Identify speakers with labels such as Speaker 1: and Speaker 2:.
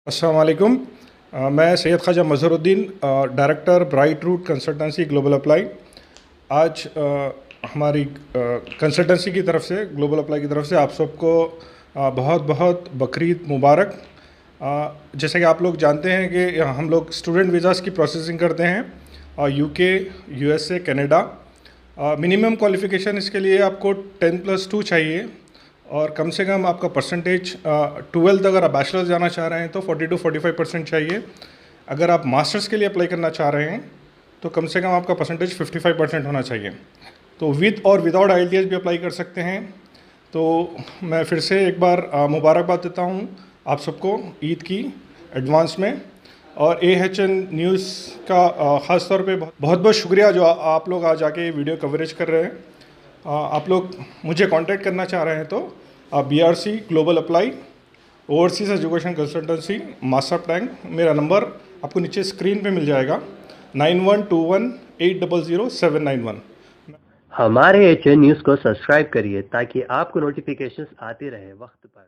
Speaker 1: अस्सलाम वालेकुम। मैं Syed Khwaja Mazharuddin, director bright route consultancy global apply. आज हमारी कंसल्टेंसी की तरफ से, ग्लोबल अप्लाई की तरफ से आप सबको बहुत बहुत बकरीद मुबारक। जैसे कि आप लोग जानते हैं कि हम लोग स्टूडेंट वीज़ाज़ की प्रोसेसिंग करते हैं UK, USA, Canada. Minimum qualification इसके लिए आपको 10+2 चाहिए और कम से कम आपका परसेंटेज 12th अगर आप बैचलर्स जाना चाह रहे हैं तो 40 to 45% चाहिए। अगर आप मास्टर्स के लिए अप्लाई करना चाह रहे हैं तो कम से कम आपका परसेंटेज 55% होना चाहिए। तो विद और विदाउट IELTS भी अप्लाई कर सकते हैं। तो मैं फिर से एक बार मुबारकबाद देता हूँ आप सबको ईद की एडवांस में। और AHN न्यूज़ का ख़ास तौर पे बहुत बहुत शुक्रिया जो आप लोग आज आके वीडियो कवरेज कर रहे हैं। आप लोग मुझे कांटेक्ट करना चाह रहे हैं तो BRC global apply, overseas education consultancy, master plan, मेरा नंबर आपको नीचे स्क्रीन पे मिल जाएगा 9121800791।
Speaker 2: हमारे HN न्यूज़ को सब्सक्राइब करिए ताकि आपको नोटिफिकेशंस आते रहे वक्त पर।